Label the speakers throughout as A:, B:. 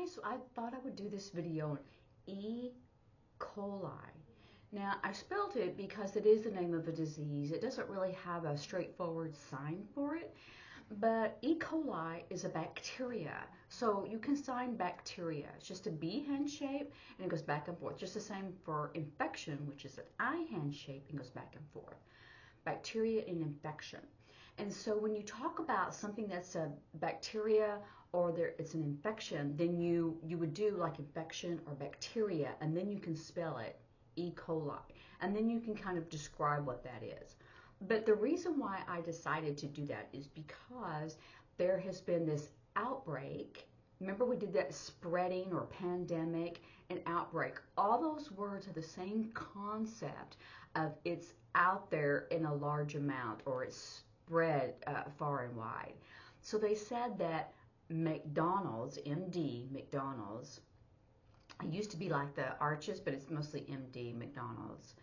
A: so I thought I would do this video on E. coli. Now, I spelled it because it is the name of a disease. It doesn't really have a straightforward sign for it, but E. coli is a bacteria. So you can sign bacteria. It's just a B hand shape and it goes back and forth. Just the same for infection, which is an I hand shape and goes back and forth. Bacteria and infection. And so when you talk about something that's a bacteria or it's an infection, then you would do like infection or bacteria, and then you can spell it E. coli. And then you can kind of describe what that is. But the reason why I decided to do that is because there has been this outbreak. Remember we did that spreading or pandemic and outbreak. All those words are the same concept of it's out there in a large amount or it's spread far and wide. So they said that McDonald's, MD, McDonald's, it used to be like the Arches, but it's mostly MD, McDonald's.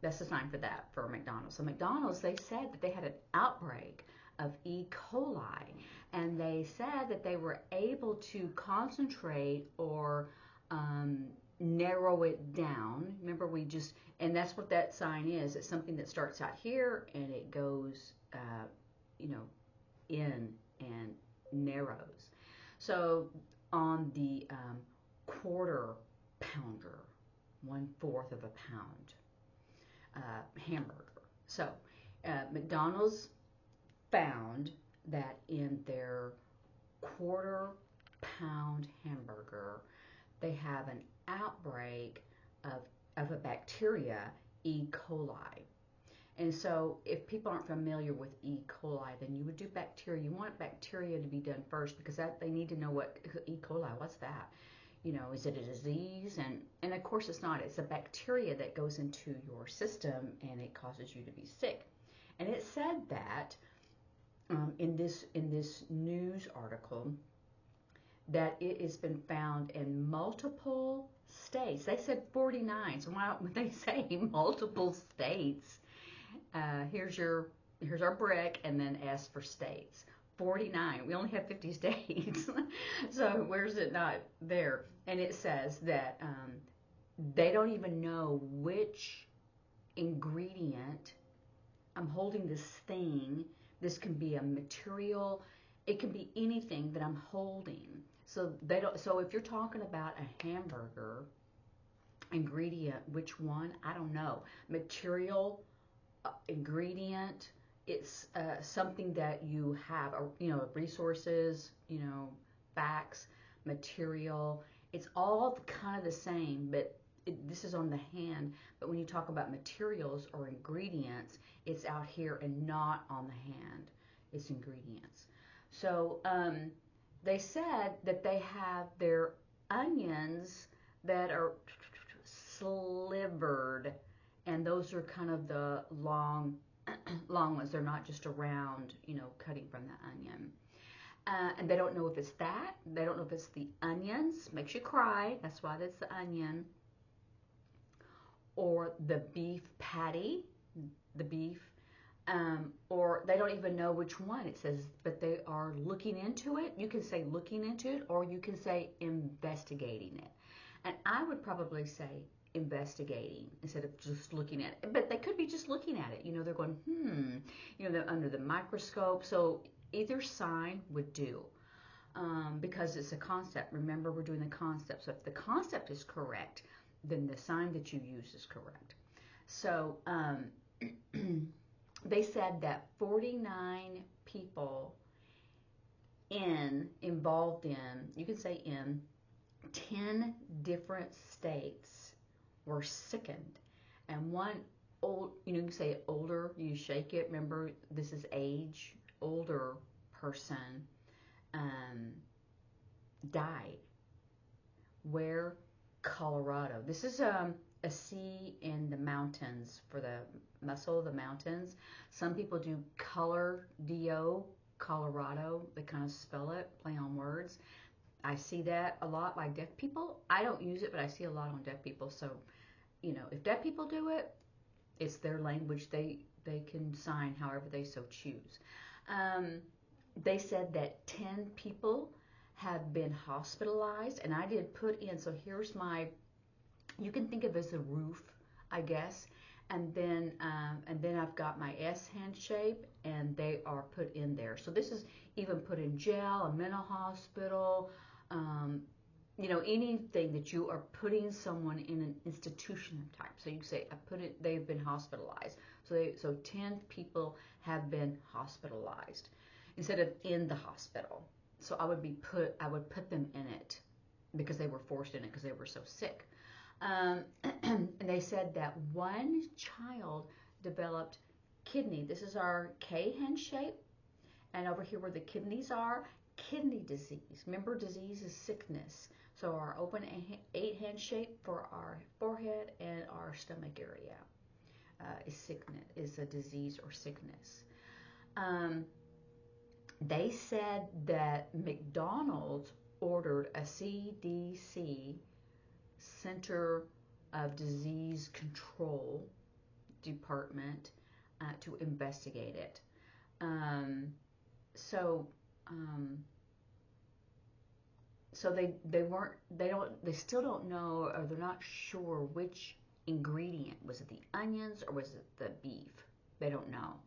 A: That's the sign for that, for McDonald's. So McDonald's, they said that they had an outbreak of E. coli, and they said that they were able to concentrate or narrow it down. Remember, and that's what that sign is. It's something that starts out here and it goes, in and narrows. So on the quarter pounder, 1/4 of a pound hamburger. So McDonald's found that in their quarter pound hamburger, they have an outbreak of a bacteria, E. coli. And so if people aren't familiar with E. coli, then you would do bacteria. You want bacteria to be done first because they need to know what E. coli, what's that? Is it a disease? And of course it's not. It's a bacteria that goes into your system and it causes you to be sick. And it said that in this news article that it has been found in multiple states. They said 49. So why don't they say multiple states? Here's our brick and then S for states. 49. We only have 50 states. So where's it not there? And it says that they don't even know which ingredient. I'm holding this thing. This can be a material. It can be anything that I'm holding. So they don't. So if you're talking about a hamburger ingredient, which one? I don't know. Material, ingredient. It's something that you have, resources, facts, material. It's all kind of the same, but this is on the hand. But when you talk about materials or ingredients, it's out here and not on the hand. It's ingredients. So they said that they have their onions that are slivered, and those are kind of the long ones. They're not just around, cutting from the onion. And they don't know if it's that. They don't know if it's the onions. Makes you cry. That's why that's the onion. Or the beef patty, the beef. Or they don't even know which one. It says, but they are looking into it. You can say looking into it, or you can say investigating it. And I would probably say investigating instead of just looking at it. But they could be just looking at it. They're going, they're under the microscope. So either sign would do because it's a concept. Remember, we're doing the concept. So if the concept is correct, then the sign that you use is correct. So they said that 49 people involved in, you can say in, 10 different states were sickened. And one you say older, you shake it. Remember, this is age, older person died. Where? Colorado. This is a C in the mountains, for the muscle of the mountains. Some people do color, D-O, Colorado. They kind of spell it, play on words. I see that a lot by deaf people. I don't use it, but I see a lot on deaf people. So, if deaf people do it, it's their language. They can sign however they so choose. They said that 10 people have been hospitalized, and I did put in, so here's my, you can think of it as a roof, I guess, and then I've got my S hand shape, and they are put in there. So this is even put in jail, a mental hospital, anything that you are putting someone in an institution type. So you say, I put it, they've been hospitalized. So 10 people have been hospitalized instead of in the hospital. So I would put them in it because they were forced in it because they were so sick. And they said that one child developed kidney. This is our K hand shape. And over here where the kidneys are, kidney disease. Remember, disease is sickness. So our open 8 hand shape for our forehead and our stomach area is sickness, is a disease or sickness. They said that McDonald's ordered a CDC, Center of Disease Control Department to investigate it. So they still don't know, or they're not sure which ingredient. Was it the onions or was it the beef? They don't know.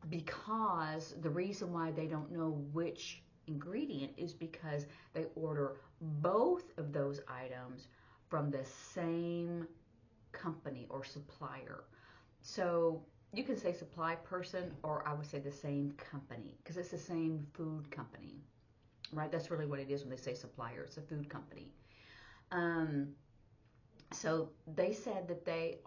A: Because the reason why they don't know which ingredient is because they order both of those items from the same company or supplier. So you can say supply person, or I would say the same company, because it's the same food company, right? That's really what it is when they say supplier. It's a food company. So they said that they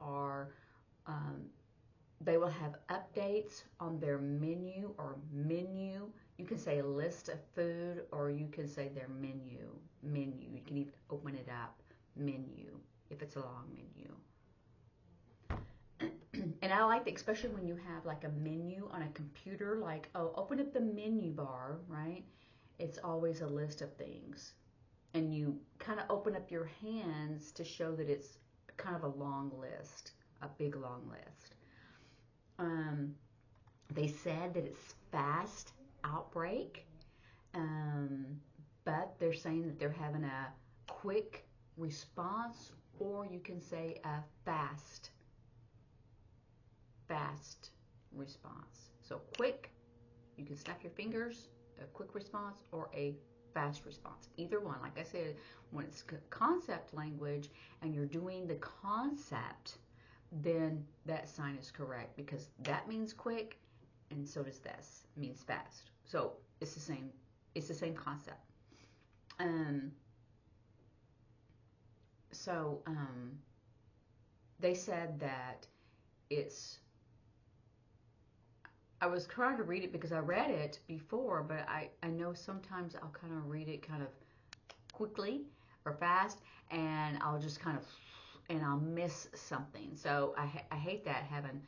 A: will have updates on their menu or menu. You can say a list of food, or you can say their menu. You can even open it up, menu, if it's a long menu. And I like that, especially when you have like a menu on a computer, like, oh, open up the menu bar, right? It's always a list of things. And you kind of open up your hands to show that it's kind of a long list, a big long list. They said that it's fast outbreak, but they're saying that they're having a quick response, or you can say a fast response. So quick, you can snap your fingers, a quick response, or a fast response. Either one. Like I said, when it's concept language and you're doing the concept, then that sign is correct, because that means quick, and so does this, means fast. So it's the same concept. They said that I was trying to read it because I read it before, but I know sometimes I'll kind of read it kind of quickly or fast, and I'll just and I'll miss something. So I hate that, having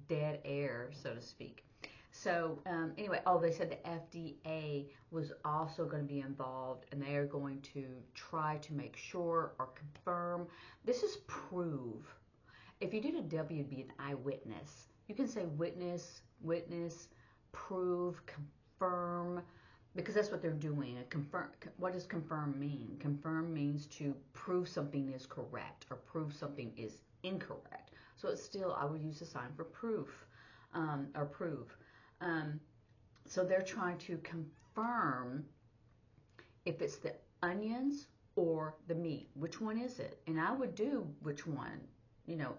A: dead air, so to speak. So anyway, they said the FDA was also going to be involved, and they are going to try to make sure or confirm. This is prove. If you did a W, it'd be an eyewitness. You can say witness, prove, confirm, because that's what they're doing. What does confirm mean? Confirm means to prove something is correct or prove something is incorrect. So it's still, I would use the sign for proof, or prove. So they're trying to confirm if it's the onions or the meat. Which one is it? And I would do which one.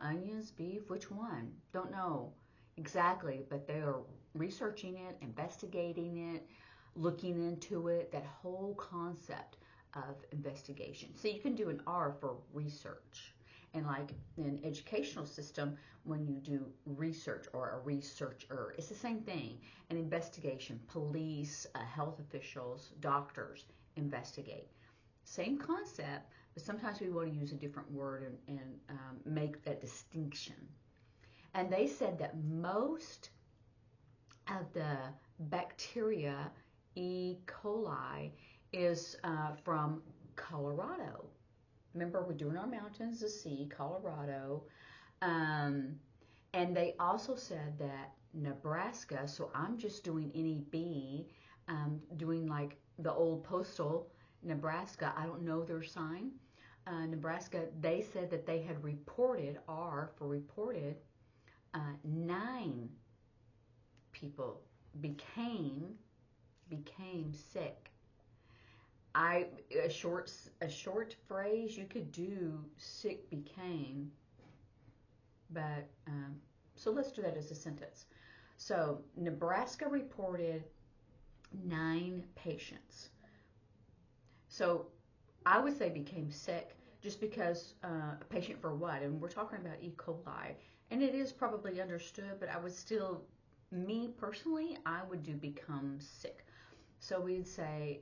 A: Onions, beef, which one? Don't know exactly, but they are researching it, investigating it, looking into it, that whole concept of investigation. So you can do an R for research. And like in educational system, when you do research or a researcher, it's the same thing. An investigation, police, health officials, doctors investigate. Same concept, but sometimes we want to use a different word and make that distinction. And they said that most of the bacteria, E.coli, is from Colorado. Remember, we're doing our mountains, the sea, Colorado. And they also said that Nebraska, so I'm just doing any B, doing like the old postal Nebraska. I don't know their sign. Nebraska, they said that they had reported, R for reported, 9 people became sick. A short phrase you could do, sick became, but so let's do that as a sentence. So Nebraska reported 9 patients. So I would say became sick just because a patient for what? And we're talking about E. coli. And it is probably understood, but I would still, me personally, I would do become sick. So we'd say,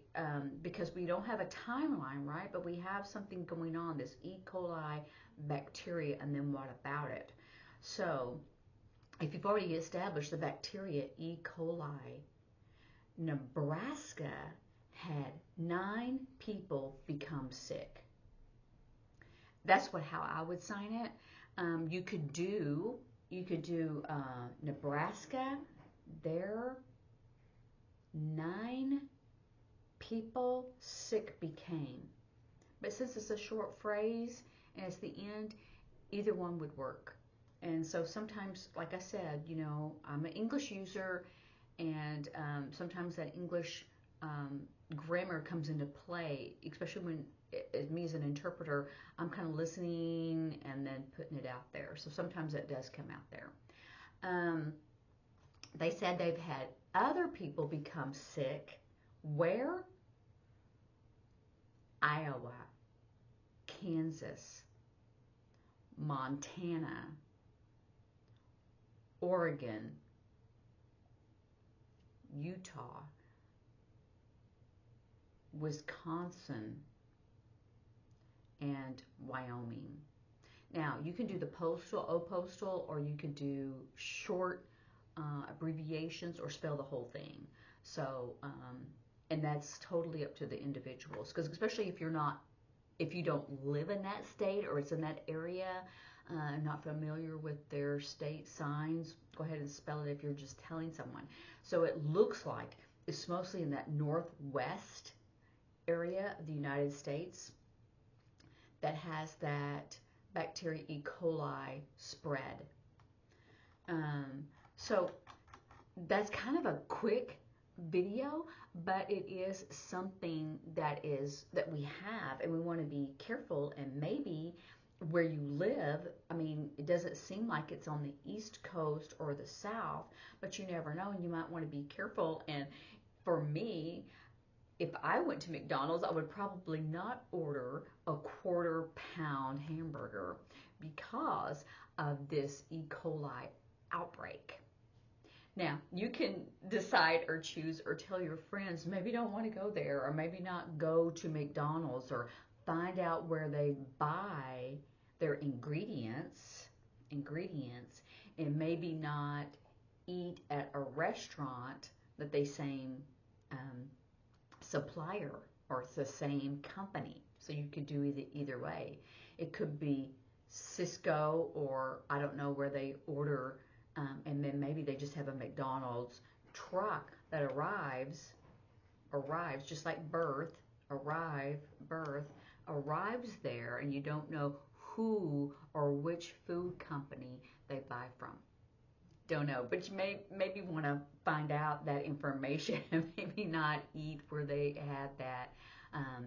A: because we don't have a timeline, right? But we have something going on, this E. coli bacteria, and then what about it? So if you've already established the bacteria E. coli, Nebraska had 9 people become sick. That's how I would sign it. You could do Nebraska, there 9 people sick became. But since it's a short phrase and it's the end, either one would work. And so sometimes, like I said, I'm an English user, and sometimes that English grammar comes into play, especially when me as an interpreter, I'm kind of listening and then putting it out there. So sometimes it does come out there. They said they've had other people become sick. Where? Iowa, Kansas, Montana, Oregon, Utah, Wisconsin, and Wyoming. Now, you can do the postal, or you could do short abbreviations or spell the whole thing. So, and that's totally up to the individuals, because especially if you don't live in that state or it's in that area, not familiar with their state signs, go ahead and spell it if you're just telling someone. So it looks like it's mostly in that northwest area of the United States that has that bacteria E. coli spread. So that's kind of a quick video, but it is something that we have, and we want to be careful. And maybe where you live, I mean, it doesn't seem like it's on the East Coast or the South, but you never know, and you might want to be careful. And for me, if I went to McDonald's, I would probably not order a 1/4 pound hamburger because of this E. coli outbreak. Now, you can decide or choose or tell your friends maybe don't want to go there, or maybe not go to McDonald's, or find out where they buy their ingredients, and maybe not eat at a restaurant that they same supplier or it's the same company. So you could do either way. It could be Cisco, or I don't know where they order, and then maybe they just have a McDonald's truck that arrives just like birth arrives there, and you don't know who or which food company they buy from. Don't know, but you maybe want to find out that information and maybe not eat where they had that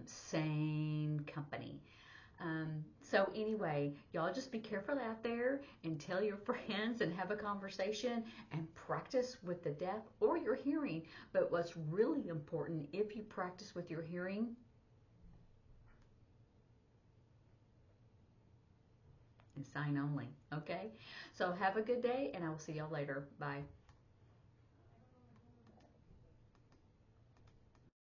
A: same company. So anyway, y'all just be careful out there and tell your friends and have a conversation and practice with the deaf or your hearing. But what's really important, if you practice with your hearing, and sign only, okay? So have a good day, and I will see y'all later. Bye.